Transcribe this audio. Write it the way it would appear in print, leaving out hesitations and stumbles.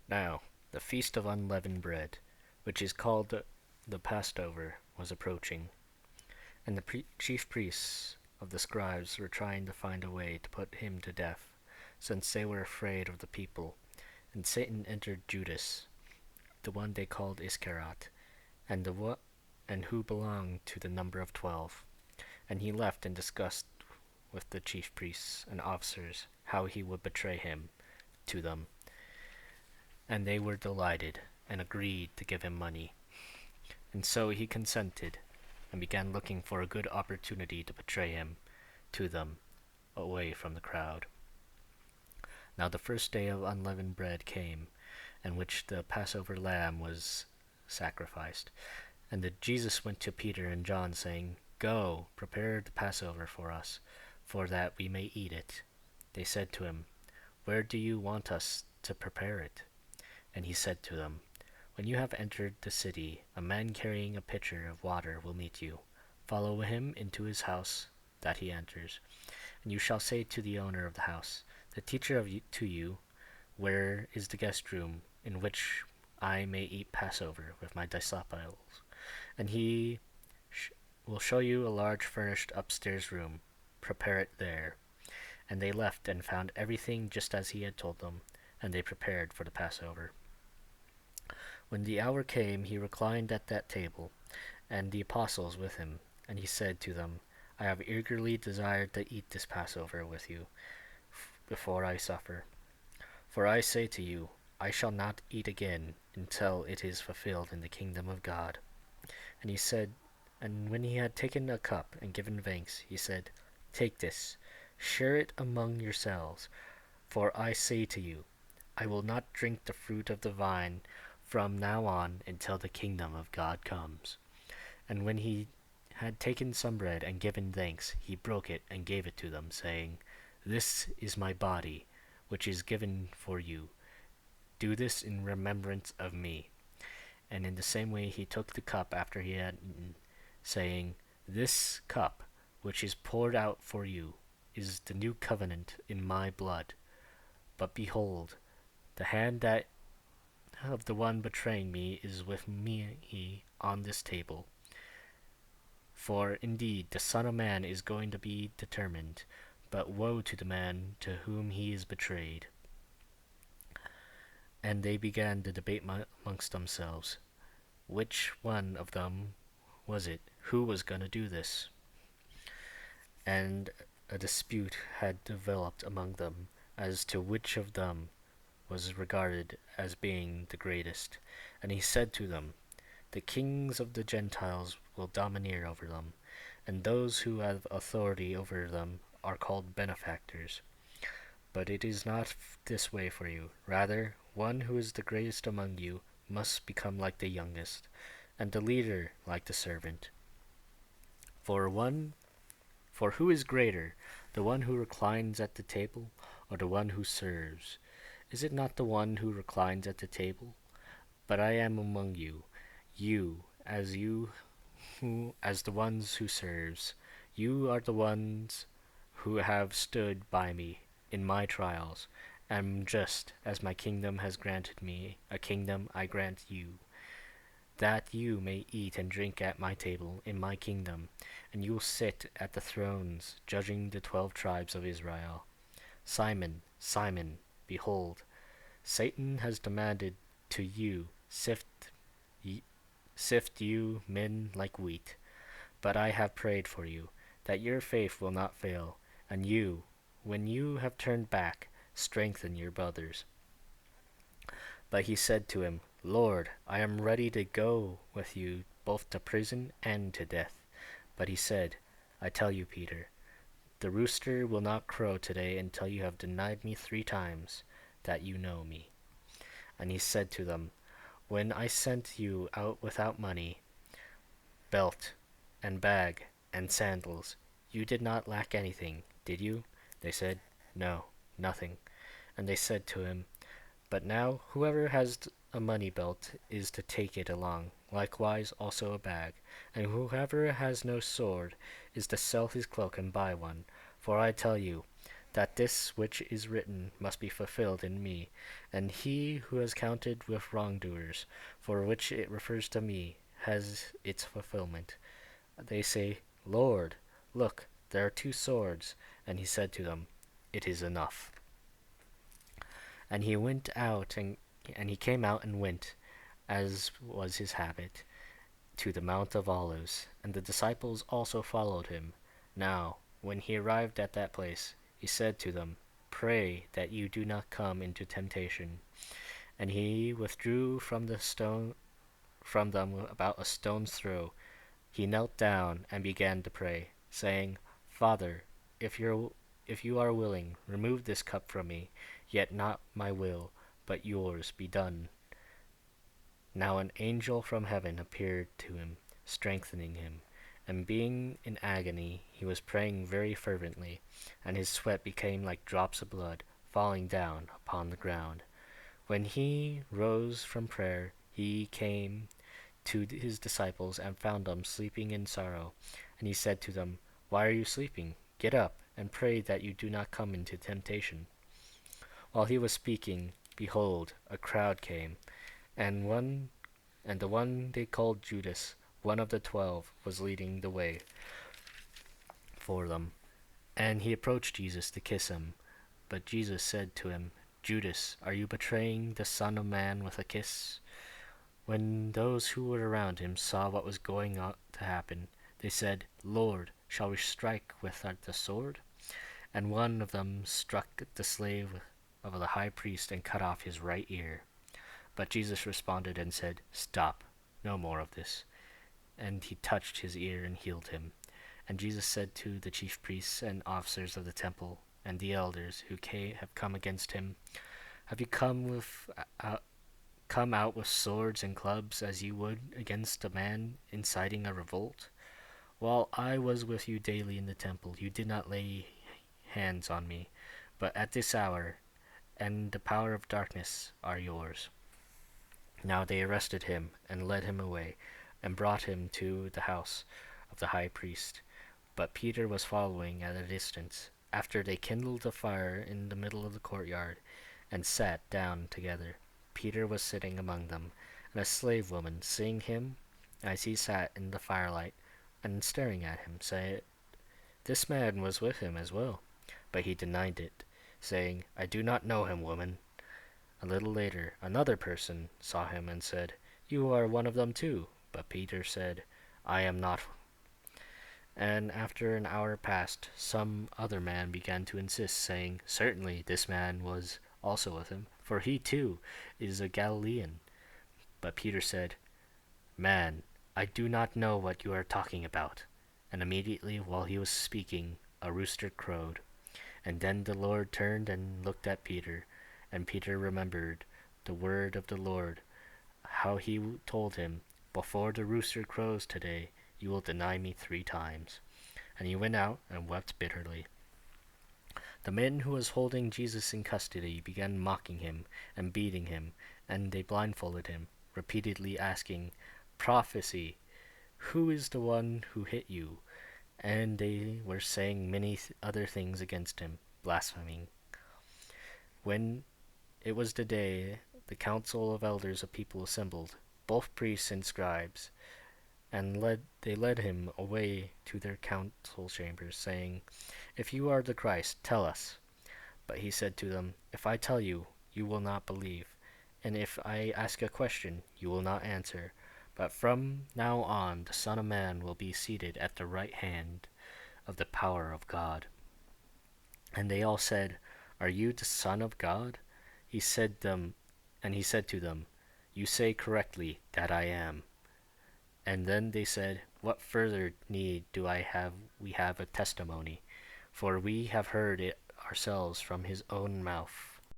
Now the feast of unleavened bread, which is called the Passover, was approaching, and the chief priests of the scribes were trying to find a way to put him to death, since they were afraid of the people. And Satan entered Judas, the one they called Iscariot, and who belonged to the number of 12. And he left and discussed with the chief priests and officers how he would betray him to them. And they were delighted, and agreed to give him money. And so he consented, and began looking for a good opportunity to betray him to them, away from the crowd. Now the first day of unleavened bread came, in which the Passover lamb was sacrificed. And Jesus went to Peter and John, saying, Go, prepare the Passover for us, for that we may eat it. They said to him, Where do you want us to prepare it? And he said to them, When you have entered the city, a man carrying a pitcher of water will meet you. Follow him into his house that he enters. And you shall say to the owner of the house, The teacher to you, Where is the guest room in which I may eat Passover with my disciples? And he will show you a large furnished upstairs room. Prepare it there. And they left and found everything just as he had told them, and they prepared for the Passover. When the hour came, he reclined at that table, and the apostles with him. And he said to them, I have eagerly desired to eat this Passover with you before I suffer. For I say to you, I shall not eat again until it is fulfilled in the kingdom of God. And he said, and when he had taken a cup and given thanks, he said, Take this, share it among yourselves. For I say to you, I will not drink the fruit of the vine from now on until the kingdom of God comes. And when he had taken some bread and given thanks, he broke it and gave it to them, saying, This is my body, which is given for you. Do this in remembrance of me. And in the same way he took the cup after he had eaten, saying, This cup, which is poured out for you, is the new covenant in my blood. But behold, the hand that of the one betraying me is with me on this table. For indeed the Son of Man is going to be determined, but woe to the man to whom he is betrayed. And they began to debate amongst themselves, which one of them was it who was going to do this? And a dispute had developed among them as to which of them was regarded as being the greatest. And he said to them, The kings of the Gentiles will domineer over them, and those who have authority over them are called benefactors. But it is not this way for you. Rather, one who is the greatest among you must become like the youngest, and the leader like the servant. For who is greater, the one who reclines at the table, or the one who serves? Is it not the one who reclines at the table? But I am among you as the ones who serves. You are the ones who have stood by me in my trials, and just as my kingdom has granted me a kingdom, I grant you, that you may eat and drink at my table in my kingdom, and you will sit at the thrones, judging the 12 tribes of Israel. Simon, Simon, behold, Satan has demanded to you sift you men like wheat, but I have prayed for you, that your faith will not fail, and you, when you have turned back, strengthen your brothers. But he said to him, Lord, I am ready to go with you both to prison and to death. But he said, I tell you, Peter, the rooster will not crow today until you have denied me 3 times that you know me. And he said to them, When I sent you out without money, belt, and bag, and sandals, you did not lack anything, did you? They said, No, nothing. And they said to him, But now whoever has a money belt is to take it along, likewise also a bag. And whoever has no sword is to sell his cloak and buy one. For I tell you, that this which is written must be fulfilled in me. And he who is counted with wrongdoers, for which it refers to me, has its fulfillment. They say, Lord, look, there are two swords. And he said to them, It is enough. And he went out, and he came out and went, as was his habit, to the Mount of Olives, and the disciples also followed him. Now, when he arrived at that place, he said to them, Pray that you do not come into temptation. And he withdrew from them about a stone's throw. He knelt down and began to pray, saying, Father, if you are willing, remove this cup from me, yet not my will, but yours be done. Now an angel from heaven appeared to him, strengthening him. And being in agony, he was praying very fervently, and his sweat became like drops of blood falling down upon the ground. When he rose from prayer, he came to his disciples and found them sleeping in sorrow. And he said to them, Why are you sleeping? Get up, and pray that you do not come into temptation. While he was speaking, behold, a crowd came, and the one they called Judas, one of the 12, was leading the way for them. And he approached Jesus to kiss him. But Jesus said to him, Judas, are you betraying the Son of Man with a kiss? When those who were around him saw what was going to happen, they said, Lord, shall we strike with the sword? And one of them struck the slave of the high priest and cut off his right ear. But Jesus responded and said, Stop, no more of this. And he touched his ear and healed him. And Jesus said to the chief priests and officers of the temple and the elders who have come against him, Have you come out with swords and clubs as you would against a man inciting a revolt? While I was with you daily in the temple, you did not lay hands on me. But at this hour and the power of darkness are yours. Now they arrested him and led him away and brought him to the house of the high priest. But Peter was following at a distance. After they kindled a fire in the middle of the courtyard and sat down together, Peter was sitting among them, and a slave woman, seeing him as he sat in the firelight and staring at him, said, This man was with him as well. But he denied it, saying, I do not know him, woman. A little later, another person saw him and said, You are one of them too. But Peter said, I am not. And after an hour passed, some other man began to insist, saying, Certainly this man was also with him, for he too is a Galilean. But Peter said, Man, I do not know what you are talking about. And immediately while he was speaking, a rooster crowed. And then the Lord turned and looked at Peter, and Peter remembered the word of the Lord, how he told him, Before the rooster crows today, you will deny me 3 times. And he went out and wept bitterly. The men who was holding Jesus in custody began mocking him and beating him, and they blindfolded him, repeatedly asking, Prophesy, who is the one who hit you? And they were saying many other things against him, blaspheming. When it was the day, the council of elders of people assembled, both priests and scribes, and they led him away to their council chambers, saying, If you are the Christ, tell us. But he said to them, If I tell you, you will not believe, and if I ask a question, you will not answer. But from now on the Son of Man will be seated at the right hand of the power of God. And they all said, Are you the Son of God? He said to them, You say correctly that I am. And then they said, What further need do we have a testimony? For we have heard it ourselves from his own mouth.